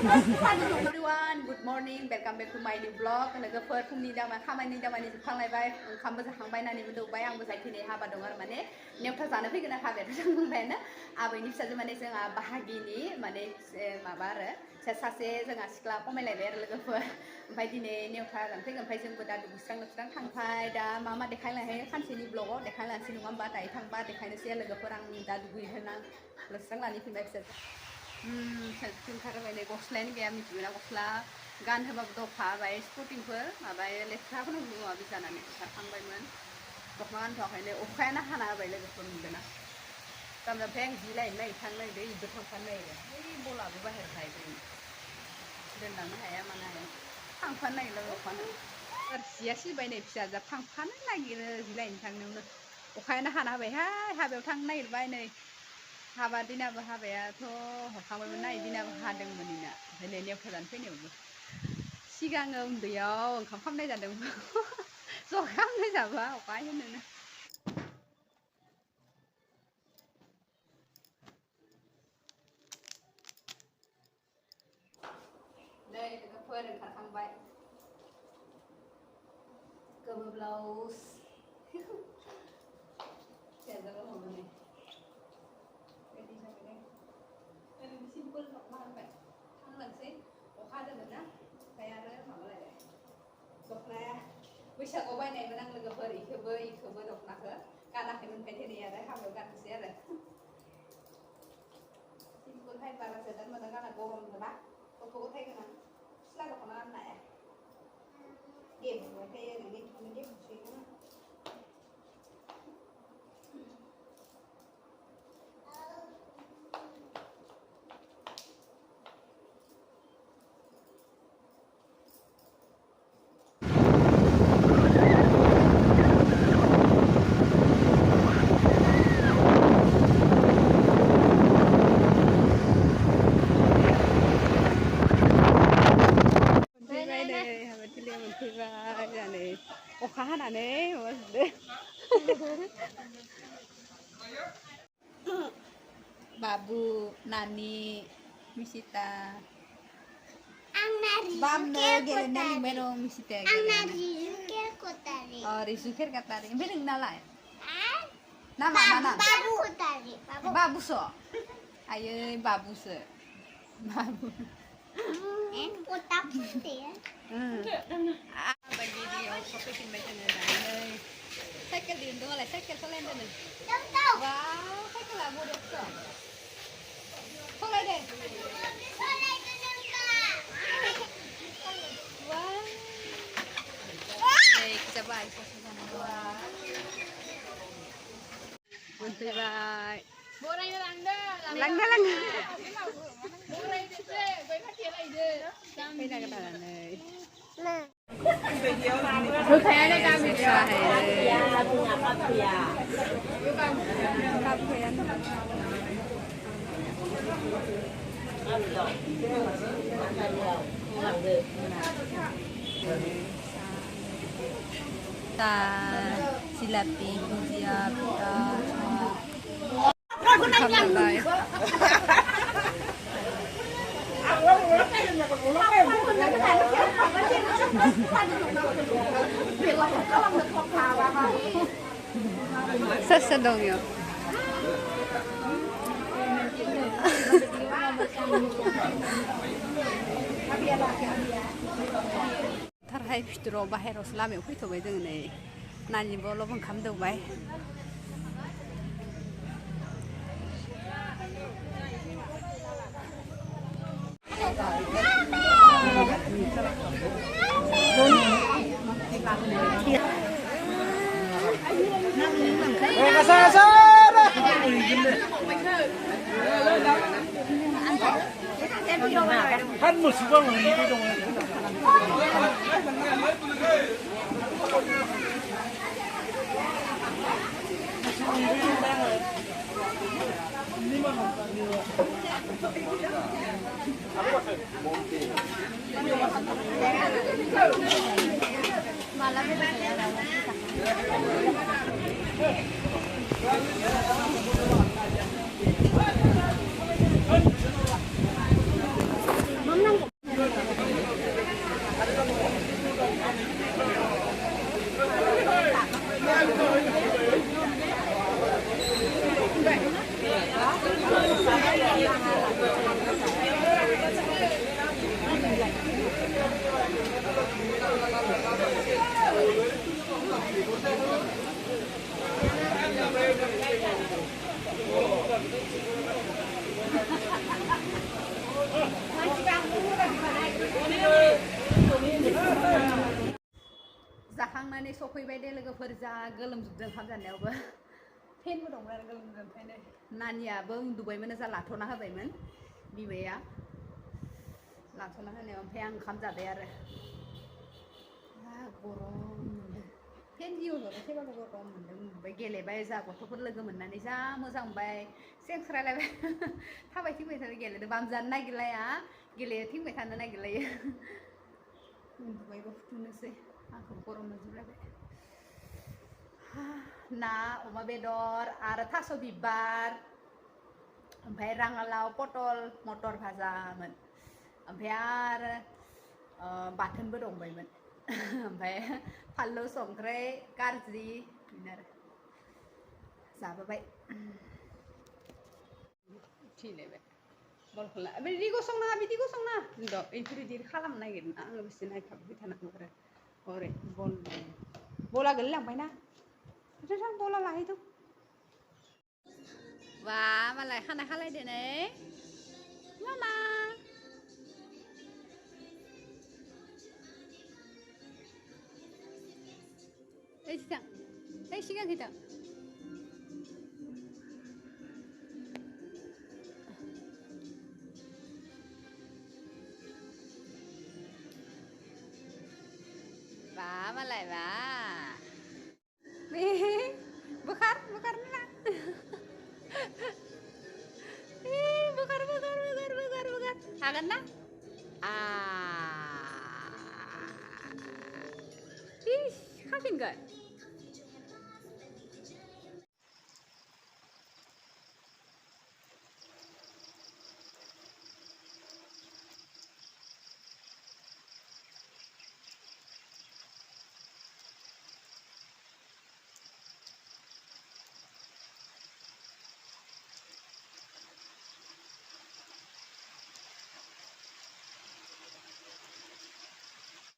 Everyone, good morning. Welcome back to my new vlog. लोगोफोर फुंनि खामानि दामानि जोबखांलायबाय ओंखामबो जाखांबाय नानैबो दौबाय आंबो जायखिनि हाबा दं आरो माने नेवथा जानो फैगोन हाबायाथ' जाखांबायानो आबैनि फिसाजो माने जोंहा बाहागिनि माने माबा आरो सासे जोंहा सिख्ला खमायलायबाय आरो लोगोफोर ओमफ्राय दिनै नेवथा जानो फैगोन ओमफ्राय जोंबो दा दुगैस्रां लोबस्रां थांबाय दा मा देखायलांनो खानसेनि ब्लगाव देखायलांसै नङा होमबा दायो थांबा देखायनोसै लोगोफोर आं दा दुगैहोना लोबस्रां लानि फैबाय फिसाजो ओंखारबाय गस्लायानो गैया मिथिगौना गस्ला गानहोबाबो दफाबाय स्पर्टिंफोर माबायो लेथ्राखौनो माबा जानानै ओंखारखांबायमोन दख'ना गानथ'वाखैनो अखायानो हाना होबाय लोगोफोर नुदोंना गामजाफाय आं जि लायनो नागिरखानो नागिरदों इबो थांफानो नागिरदों बै बलाबो बाहेरायाव थाहैदों दोनलांनो हाया मानो हाया थांफानो नागिरला अखानो जिया सिबाय नै फिसाजोआ थांफानो नागिरो जि लायनो थांनायावनो अखायानो हाना होबायहाय हाबायाव थांनो नागिरबाय नै हाबा दिनाबो हाबायाथ' हरखांबायमोन ना इदिनाबो हादोंमोन इना ओमफ्राय नै नेवथा जानो फैनायावबो सिगाङो उन्दैयाव ओंखाम खामनाय जादोंमोन जखामनाय जाबा अखा होनोनो नै लोगोफोर ओंखारखांबाय गोमो ब्लाउस फिसाजोबो हमो सिम्पोल दख'ना होनबाय थांलांसै अखा हादोंमोन ना ओमफ्राय आरो माबालायबाय दख'नाया बैसागआव बायनायमोन आं लोगोफोर इखोबो दख'नाखौ गानाखैमोन ओमफ्राय दिनै आरो हाबायाव गाननोसै आरो सिम्पोलहाय बारा जोदार मोजां गाना गरम मोना गथ' गथाय गोनां सिख्ला दख'ना गाननो हाया गेबुबाय थायो ओरैनो गेबुसोयोना अखा हानानै बाबु नानि मिसिता बामनो गेलेनो लिंबाय दं मिसिताया रिजु खेरगातारि ओमफ्राय नोंनालाय नामा मा नाम बाबुसो आयै बाबुसो बाबु गिदियाव सफैफिनबाय जोङो दानै साइकेल दिहुनदों नालाय साइकेल सालायनो दोनो वाव साइकेला बरियासो सालायदो नै जाबाय मोनफैबाय बरायनो लांदो silapi bujia pita alhamdulillah sesedong ya थारहाय फिथोराव बाहेरावसो लामायाव फैथ'बाय जोङो नै नानिबो अलप ओंखाम दौबाय 한 모습은 이거 좀 Mom nang सफैबाय दे लोगोफोर जा गोलोमजोबदों ओंखाम जानायावबो फेनबो दंमोन आरो गोलोमजों ओमफ्रायनो नानियाबो उन्दुबायमोन जा लाथ'ना होबायमोन बिमाया लाथ'ना होनायाव ओमफ्राय आं ओंखाम जाबाय आरो गरम मोनदों फेन जिउजों एसेबाबो गरम मोनदों उन्दुबाय गेलेबाय जा गथ'फोर लोगो मोननानै जा मोजां मोनबाय सेंस्रायलायबाय थाबायथिंबाय थानो गेलेदों बामजानो नागिरलाया गेलेथिंबाय थानो नागिरलायो उन्दुबायबो फुथुनोसै आंखौ गरम मोनजोबलायबाय ना अमा बेदर आरो थास' बिबार ओमफ्राय राङालाव पटल मटर भाजामोन ओमफ्राय आरो बाथोनबो दंबायमोन ओमफ्राय फानलु संख्रि गाज्रि बिदिनो आरो जाबोबाय थिलायबाय बलखौला बिदि गसंनाङा बिदि गसंना द' बेफोर बिदि खालामनो नागिरना आङो बिसोर नायथाबबाय थानांगौ आरो हरै बला गोलैलांबायना थां बला लाहैदों बा मालाय खानाय खालायदो नै मामा ओइ सिगां ओइ सिगां खैथां बा मालाय बा बोखार बोखारना बोखार बोखार बोखार बोखार बोखार हागोन ना इस खाफिनगोन